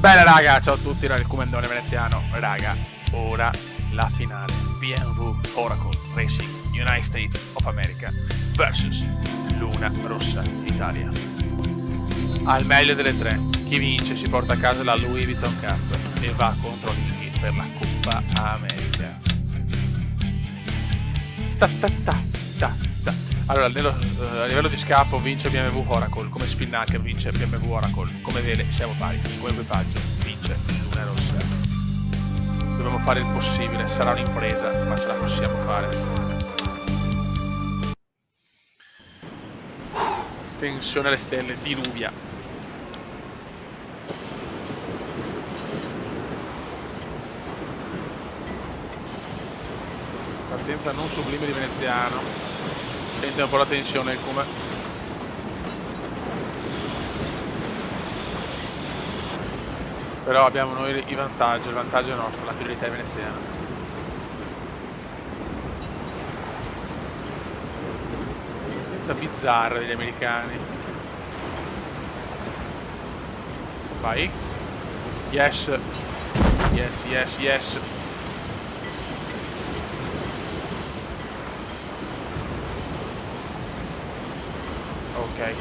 Bene raga, ciao a tutti dal Comandone Veneziano. Raga, ora la finale. BMW Oracle Racing United States of America vs Luna Rossa Italia. Al meglio delle tre, chi vince si porta a casa la Louis Vuitton Cup e va contro Niki per la Coppa America. Ta ta ta ta ta. Allora, a livello di scappo vince BMW Oracle, come spinnaker vince BMW Oracle, come vede siamo pari, come equipaggio vince Luna Rossa. Dobbiamo fare il possibile, sarà un'impresa, ma ce la possiamo fare. Tensione alle stelle, diluvia. Partenza non sublime di Veneziano. Sente un po' la tensione il come. Però abbiamo noi il vantaggio è nostro, la priorità è veneziana. Partenza bizzarra degli americani. Vai. Yes. Yes, yes, yes. Ok,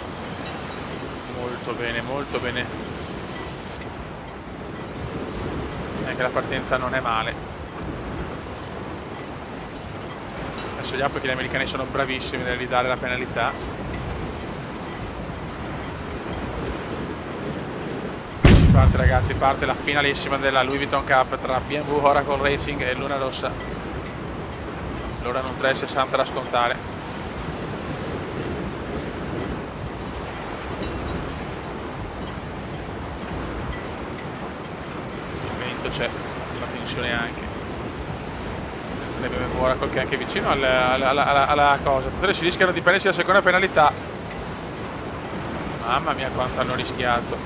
molto bene, molto bene. Anche la partenza non è male. Adesso gli perché gli americani sono bravissimi nel ridare la penalità. Si parte ragazzi, parte la finalissima della Louis Vuitton Cup tra BMW Oracle Racing e Luna Rossa. L'ora non 3,60 da scontare. C'è la tensione anche. Ne abbiamo Oracle che è anche vicino alla cosa. Attenzione, si rischiano di prendersi la seconda penalità. Mamma mia quanto hanno rischiato.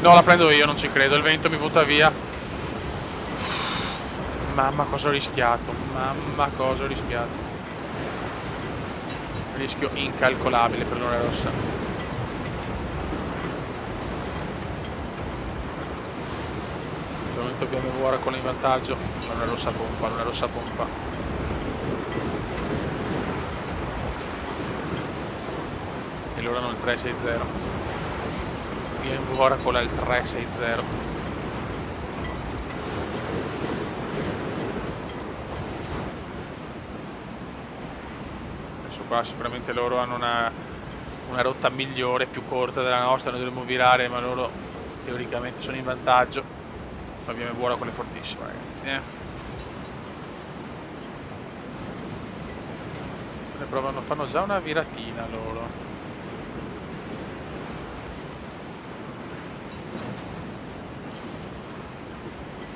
No, la prendo io, non ci credo, il vento mi butta via. Mamma cosa ho rischiato, mamma cosa ho rischiato. Rischio incalcolabile per l'ora rossa. Dobbiamo Oracle in vantaggio. Luna rossa pompa, Luna rossa pompa. E loro hanno il 360. BMW Oracle ha il 360. Adesso qua sicuramente loro hanno una rotta migliore, più corta della nostra, noi dovremmo virare, ma loro teoricamente sono in vantaggio. Abbiamo buona quella fortissima ragazzi, Ne provano, fanno già una viratina loro.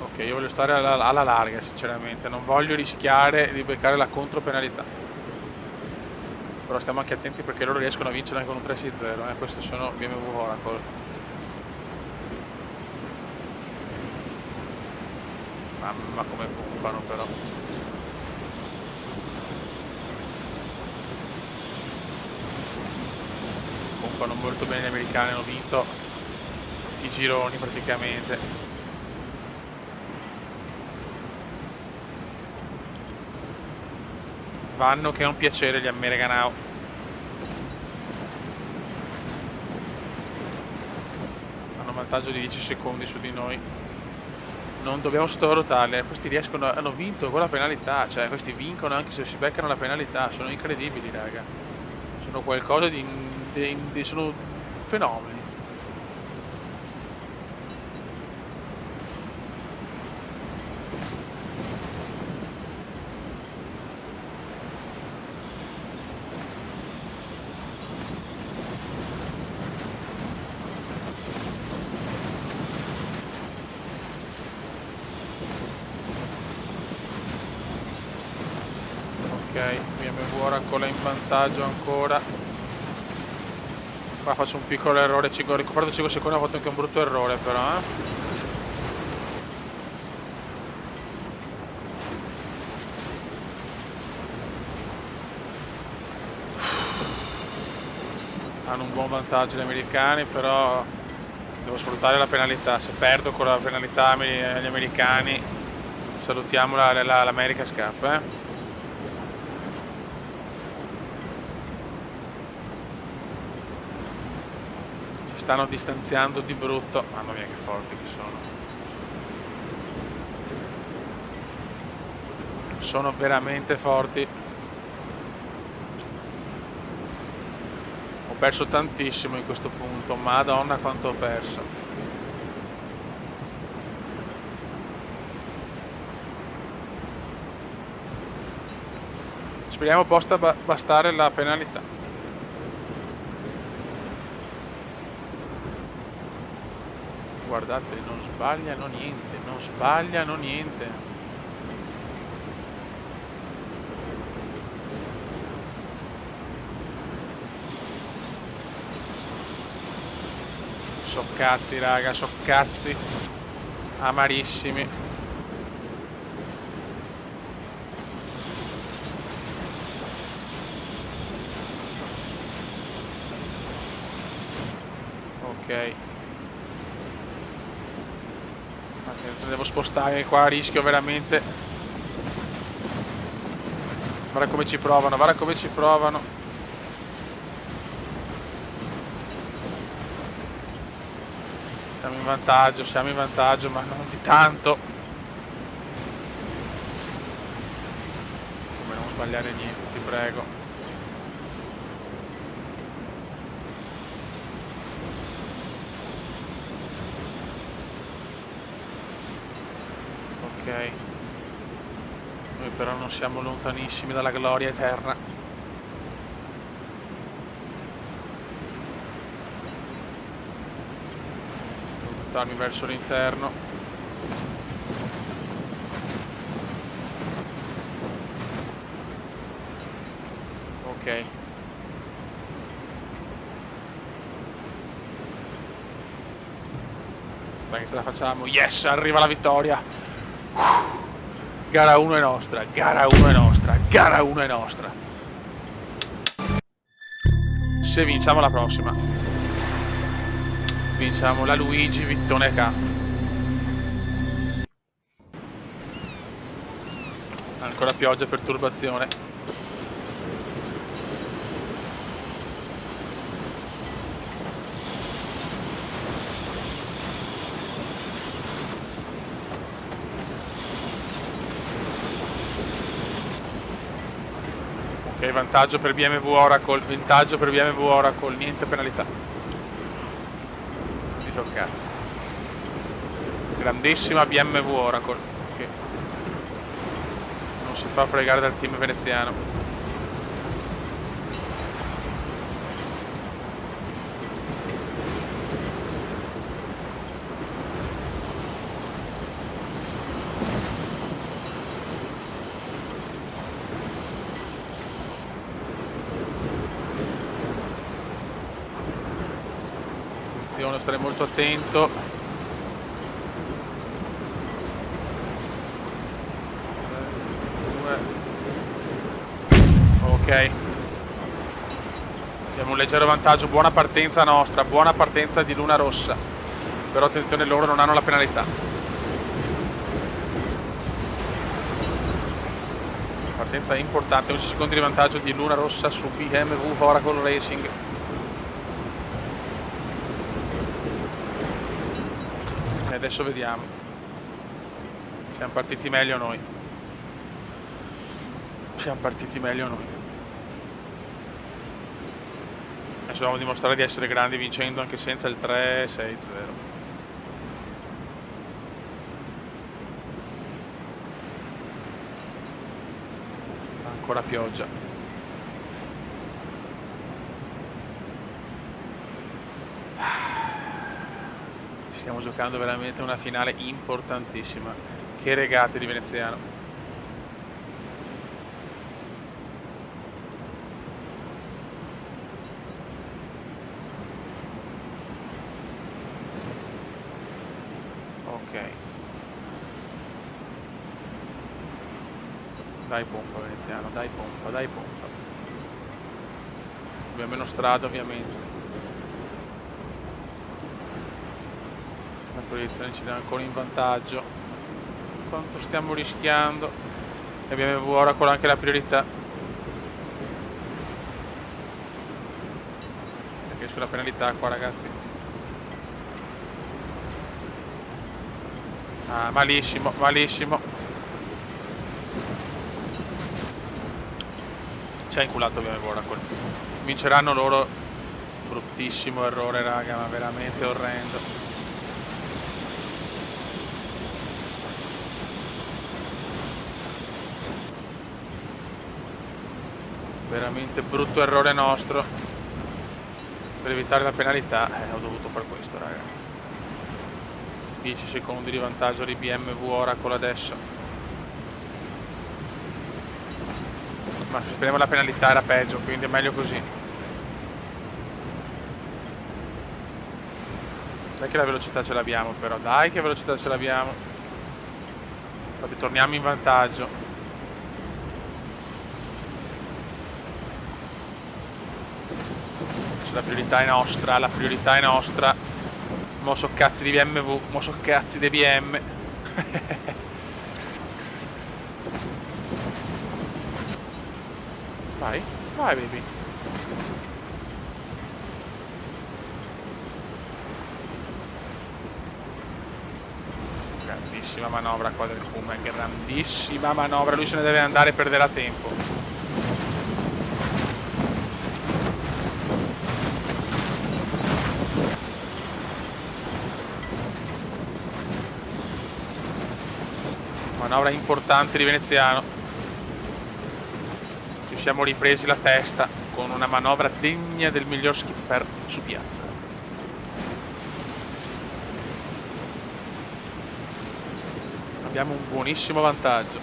Ok, io voglio stare alla larga sinceramente, non voglio rischiare di beccare la contropenalità. Però stiamo anche attenti perché loro riescono a vincere anche con un 3-6-0, questi sono BMW Oracle. Mamma come pompano però. Pompano molto bene gli americani, hanno vinto i gironi praticamente. Vanno che è un piacere gli Americanao. Hanno un vantaggio di 10 secondi su di noi. Non dobbiamo sottovalutarli, questi hanno vinto con la penalità, cioè questi vincono anche se si beccano la penalità, sono incredibili raga, sono qualcosa sono fenomeni. Ok, BMW Oracle in vantaggio ancora. Qua faccio un piccolo errore, ho recuperato 5 secondi, ho fatto anche un brutto errore però hanno un buon vantaggio gli americani, però devo sfruttare la penalità. Se perdo con la penalità gli americani, salutiamo l'America scappa, Si stanno distanziando di brutto. Mamma mia che forti che sono. Sono veramente forti. Ho perso tantissimo in questo punto, madonna quanto ho perso. Speriamo possa bastare la penalità. Guardate, non sbagliano niente, non sbagliano niente. So cazzi raga, so cazzi amarissimi. Ok. Attenzione, devo spostare qua, rischio veramente. Guarda come ci provano, guarda come ci provano. Siamo in vantaggio, ma non di tanto. Come non sbagliare niente, ti prego. Ok. Noi però non siamo lontanissimi dalla gloria eterna. Verso l'interno. Ok. Dai che ce la facciamo. Yes, arriva la vittoria. Gara 1 è nostra, gara 1 è nostra, gara 1 è nostra. Se vinciamo la prossima, vinciamo la Luigi Vittone Cup. Ancora pioggia, perturbazione. Ok, vantaggio per BMW Oracle, vantaggio per BMW Oracle, niente penalità. Cazzo. Grandissima BMW Oracle che non si fa fregare dal team veneziano. Attenzione, stare molto attento. Ok, abbiamo un leggero vantaggio, buona partenza nostra, buona partenza di Luna Rossa, però attenzione, loro non hanno la penalità. Partenza importante, 11 secondi di vantaggio di Luna Rossa su BMW Oracle Racing. E adesso vediamo, siamo partiti meglio noi. Siamo partiti meglio noi. Adesso dobbiamo dimostrare di essere grandi vincendo anche senza il 3-6-0. Ancora pioggia. Stiamo giocando veramente una finale importantissima. Che regate di veneziano. Dai pompa veneziano, dai pompa, dai pompa. Abbiamo meno strada ovviamente. posizione ci dà ancora in vantaggio. Quanto stiamo rischiando? E abbiamo ora con anche la priorità. Perché sulla penalità qua, ragazzi. Ah, malissimo, malissimo. Ci ha inculato ovviamente Oracle. Vinceranno loro. Bruttissimo errore, raga, ma veramente orrendo. Veramente brutto errore nostro. Per evitare la penalità ho dovuto fare questo, raga. 10 secondi di vantaggio di BMW Oracle adesso. Ma se speriamo la penalità era peggio, quindi è meglio così. Dai che la velocità ce l'abbiamo però, dai che velocità ce l'abbiamo. Infatti torniamo in vantaggio. La priorità è nostra, la priorità è nostra. Mo so cazzi di BMW, mo so cazzi di BM. Vai, vai baby. Grandissima manovra qua del Kuma, grandissima manovra, lui se ne deve andare e perderà tempo. Manovra importante di Veneziano. Ci siamo ripresi la testa con una manovra degna del miglior skipper su piazza. Abbiamo un buonissimo vantaggio.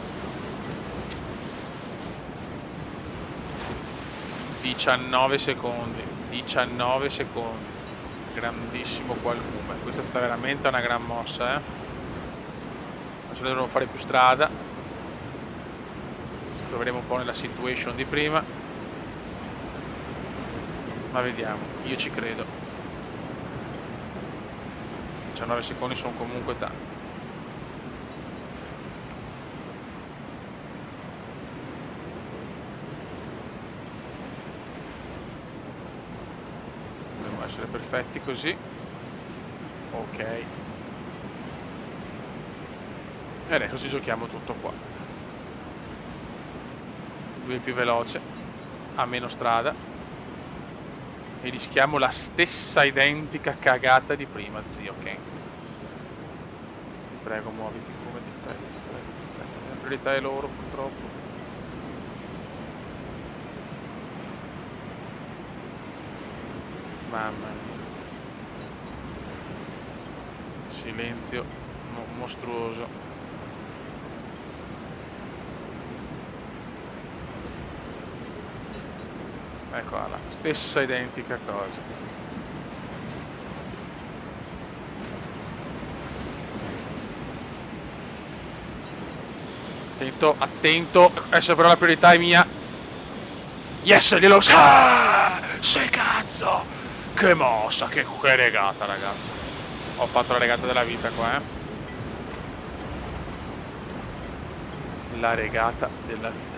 19 secondi. 19 secondi. Grandissimo qualcuno. Questa è stata veramente una gran mossa, Adesso dovremo fare più strada. Troveremo un po' nella situation di prima. Ma vediamo, io ci credo. 19 secondi sono comunque tanti. Dobbiamo essere perfetti così. Ok. E adesso ci giochiamo tutto qua. Lui è più veloce, ha meno strada e rischiamo la stessa identica cagata di prima, zio Ken. Ti prego, muoviti come ti prego, ti prego, ti prego. La priorità è loro, purtroppo. Mamma mia. Silenzio mostruoso. Eccola, la stessa identica cosa. Attento, attento. Adesso però la priorità è mia. Yes, glielo sa! Sei cazzo! Che mossa, che regata, ragazzi. Ho fatto la regata della vita qua, La regata della vita.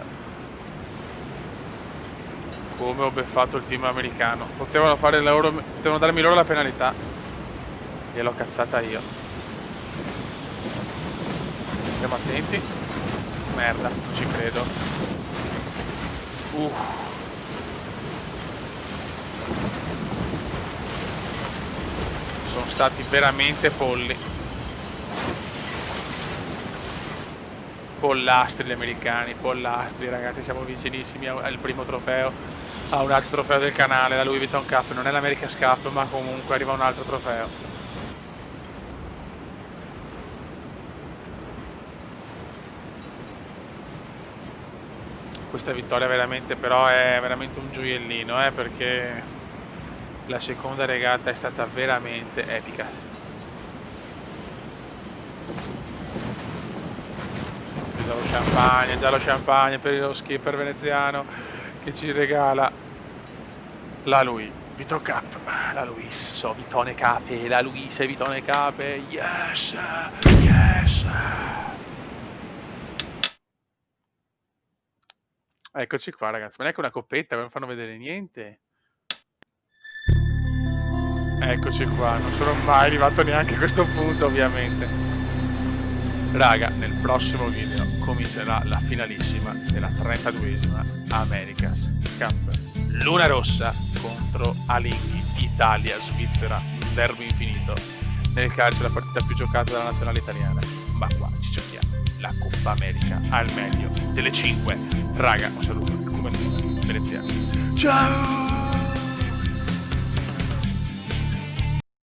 Come ho beffato il team americano. Potevano fare loro, potevano darmi loro la penalità. Gliel'ho cazzata io. Stiamo attenti. Merda, non ci credo. Sono stati veramente polli. Pollastri gli americani, pollastri, ragazzi, siamo vicinissimi al primo trofeo. A un altro trofeo del canale, la Louis Vuitton Cup, non è l'America's Cup, ma comunque arriva un altro trofeo. Questa vittoria veramente, però, è veramente un gioiellino, perché la seconda regata è stata veramente epica. Già lo champagne per lo skipper veneziano che ci regala la Louis Vito Cup, la Luis, Vitone Cape, la Luis e Vitone Cape, yes, yes. Eccoci qua ragazzi, ma neanche una coppetta, non fanno vedere niente. Eccoci qua, non sono mai arrivato neanche a questo punto ovviamente. Raga, nel prossimo video comincerà la finalissima della 32esima America's Cup. Luna Rossa contro Alinghi, Italia-Svizzera, un derby infinito. Nel calcio la partita più giocata dalla nazionale italiana. Ma qua ci giochiamo la Coppa America al meglio delle 5. Raga, un saluto, come veneziano. Ciao!